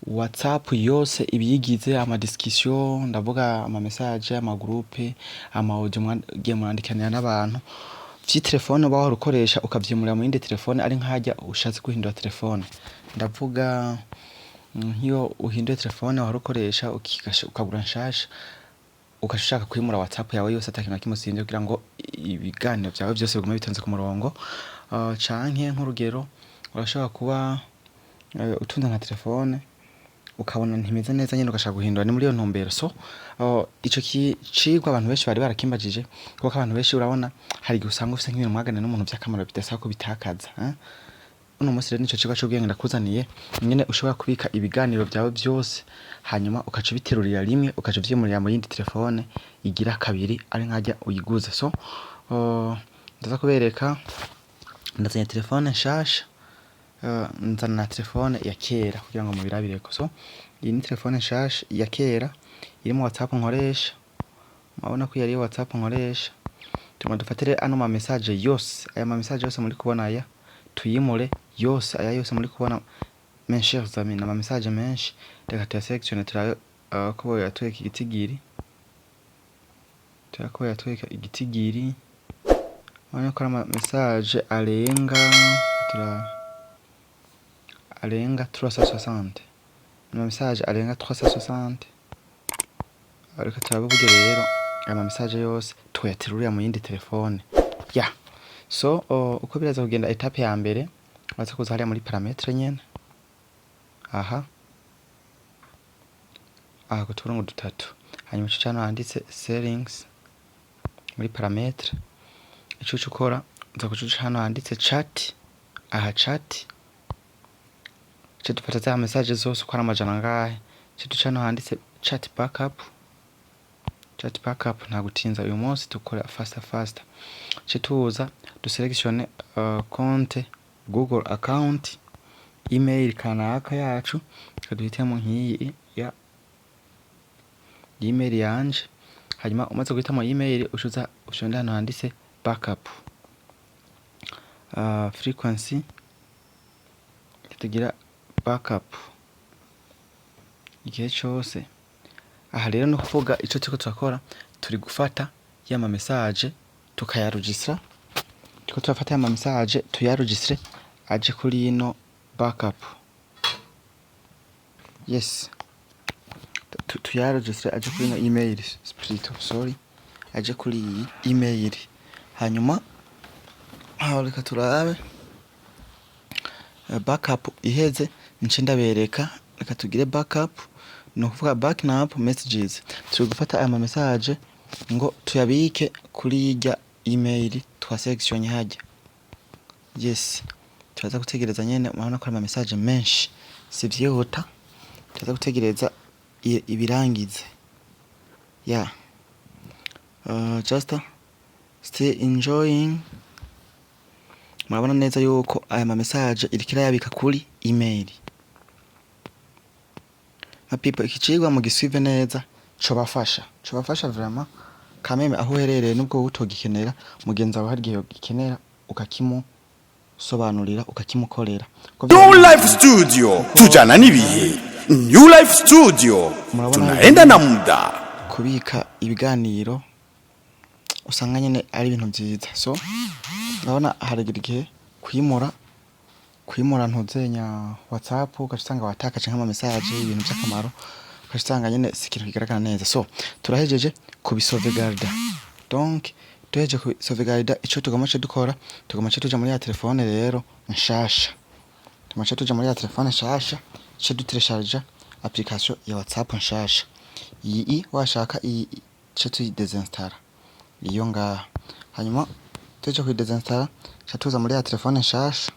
WhatsApp yose ibiyigize, ama discussion, ndavuga ama message, ama groupe, ama audio mwagiye murandikanira n'abantu vy'itelefone uba wahora ukoresha ukavyimurira mu yindi telefone ari nk'harya ushatse guhindura telefone. Ndavuga nk'iyo uhinduye telefone wahora ukoresha ukagura nshasha ugaca ushaka kwimura WhatsApp yawe yose atakintu na kimwe usimbye kugira ngo ibiganiro vyawe vyose bigume bitonze ku murongo. Canke nk'urugero urashobora kuba utunze nka telefone ukabona ntimeze neza nyene ugashaka guhindura, ni muri iyo ntumbero. So ico cigwa abantu benshi bari barakimbajije kuko abantu benshi urabona hari igihe usanga ufise nk'ibintu mwaganira n'umuntu vy'akamaro bidasaba ko bitakaza. Uno munsi rero nico cigwa c'ubwenge ndakuzaniye nyene ushobora kubika ibiganiro vyawe vyose hanyuma ukaca ubiterurira rimwe ukaca uvyimurira mu yindi telefone igira kabiri ari nk'arya uyiguze. So ndaza kubereka ndazanye telefone nshasha, nzana na telefone ya kera kugira ngo mubirabireko. So iyi ni telefone nshasha ya kera irimo WhatsApp nkoresha, murabona ko yari WhatsApp nkoresha. Tuma dufatire ano ma message yose, aya ma message yose muri kubona aya tuyimure yose, aya yose muri kubona mes chers amis na ma message menshi. Reka tuyaselectione turabe ko yatweka igitigiri, turako yatweka igitigiri. Murabona ko ama message arenga 360, ama message arenga 360. Reka turabe uburyo rero ama message yose twayaterurira mu yindi telefone. So uko biraza kugenda, etape ya mbere waza kuza hariya muri parametre nyene. Aha ku turongo dutatu, hanyuma ico cano handitse settings muri parametre. Ico ukora uza kucuca hano handitse chat. Aha chat ico dufata za message zose uko ari amajana ngahe. Ico duca hano handitse chat backup. Chat backup nta gutinza uyu munsi dukora faster. Ico tuza duselectione konte Google account, email kanaka yacu duhitemo nk'iyi ya email yanje. Hanyuma umaze guhitamo email ushuza ushonda hano handitse backup. Frequency tugira backup igihe cyose. Aha rero no kuvuga ico turiko turakora turi gufata ya ma message tukayaregistra. Turiko turafata ya ma message tuyaregistre aje kuri ino backup. Yes, tuyaregistre aje kuri ino email aje kuri iyi email. Hanyuma reka turabe backup iheze nce ndabereka. Reka tugire backup, no kuvuga backup messages. Turi gufata aya ma message ngo tuyabike kuri irya email twa selection hajya. Yes, turaza gutegereza nyene, murabona ko ama message menshi si vyihuta, turaza gutegereza ibirangize. Just stay enjoying. Murabona neza yuko aya ma message irikira yabika kuri email. People ikicigwa mu gisuive neza cobafasha vraiment kameme aho herereye nubwo utogikenera mugenzi wawe hari gihe gikenera ukakimu sobanurira ukakimukorera. New Life Studio tujana nibihe. New Life Studio tunaenda na muda. Kubika ibiganiro usanga nyene ari ibintu byiza. So urabona haragira igihe kwimura ntuzenya WhatsApp ugasanga watakaje nk'ama message ibintu by'akamaro ugasanga nyene sikintu kigaragara neza. So turahejeje kubisauvegarda. Donc tuheje kubisauvegarda, ico tugomace dukora tugomace tuja muri ya telefone rero nshasha. Tumace tuja muri ya telefone nshasha ico dutelecharge application ya WhatsApp nshasha. Iyi washaka iyi ico tuyidesinstalla iyo ngaha. Hanyuma tuje kuyidesinstalla cha tuza muri ya telefone nshasha.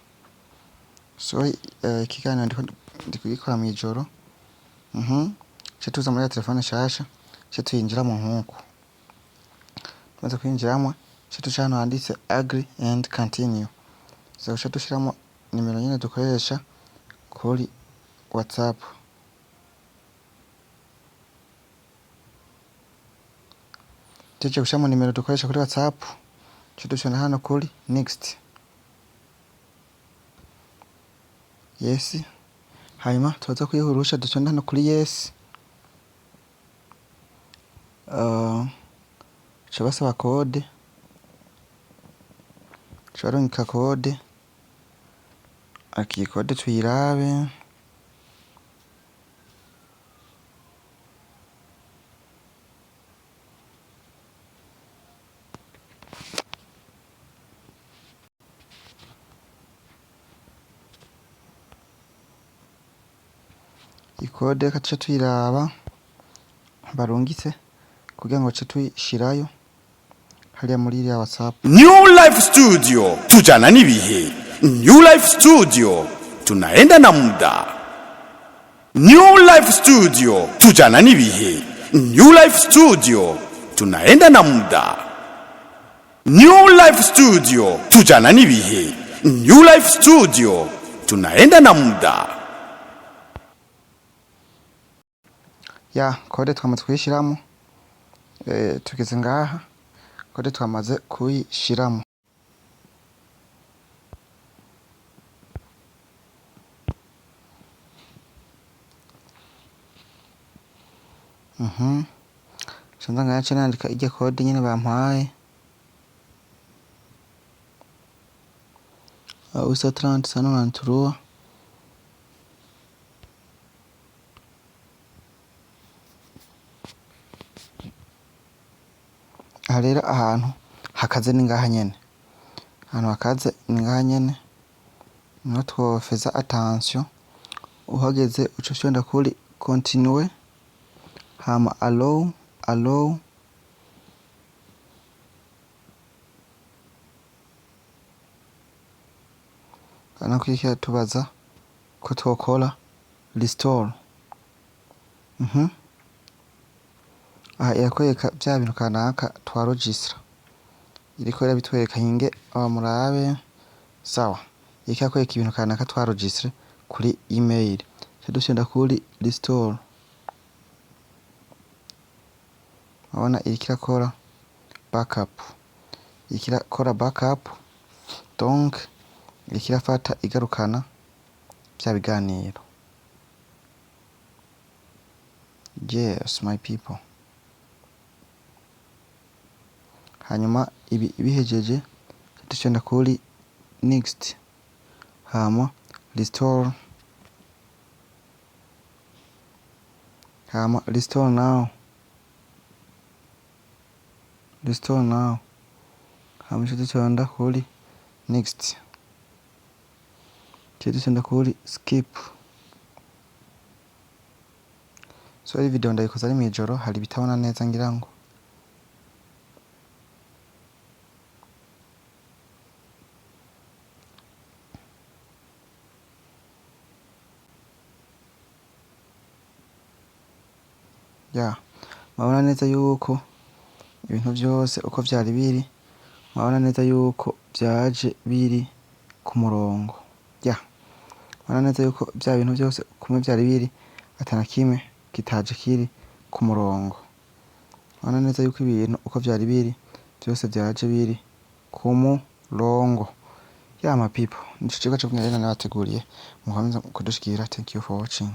So ikiganiro ndikugikora mu ijoro. Cha tuza muri ya telefone nshasha cha tuyinjira mu nkuko. Tumaze kwinjiramo cha tuca hano handitse agree and continue. So cha tushiramo nimero nyene dukoresha kuri WhatsApp. Tuje gushiramo nimero dukoresha kuri WhatsApp. Cha dushona hano kuri next. Yes. hanyuma tuza kuyihurusha dutonda hano kuri yes. Ca basaba kode, ca barungika kode, iyi kode tuyirabe. Ikode kaca tuyiraba barungitse kugira ngo ce tuyishirayo hariya muri iriya WhatsApp. New Life Studio, tujana n'ibihe. New Life Studio, tunaenda na muda. New Life Studio, tujana n'ibihe. New Life Studio, tunaenda na muda. New Life Studio, tujana n'ibihe. New Life Studio, tunaenda na muda. Ya kode twamaze kuyishiramo, tugeze ngaha, kode twamaze kuyishiramo. Canza ngaha nandika irya kode nyene bampaye. Usa 30 sana nanturua. Aha rero ahantu hakaze ni ngaha nyene. Ahantu hakaze ni ngaha nyene. Niho twofeza attention. Uhageze uca ushonda kuri continue. Hama allow. Kana kwikira tubaza ko twokora restore. Aha irakwereka bya bintu kanaka twaregistra. Iriko irabitwereka hinge murabe. Sawa. Ikakwereka ibintu kanaka twaregistre kuri email. Dushonda kuri restore. Abona ikirakora backup. Ikirakora backup. Donc ikirafata igarukana bya biganiro. Yes my people. Hanyuma ibi bihejeje dushonda kuri next. Hama restore. Hama restore now. Hama dushonda kuri next. Dushonda kuri skip. So iyi video ndayikoze ari mwijoro, hari bitabona neza ngira ngo. Ya, mabona neza yuko ibintu byose uko byari biri, mabona neza yuko byaje biri ku murongo. Ya, mabona neza yuko bya bintu byose kumwe byari biri atana kimwe kitaje kiri ku murongo. Mabona neza yuko ibintu uko byari biri byose byaje biri ku murongo. Ya my people, nico cyo cyo nabateguriye muhamwe kudushikira. Thank you for watching.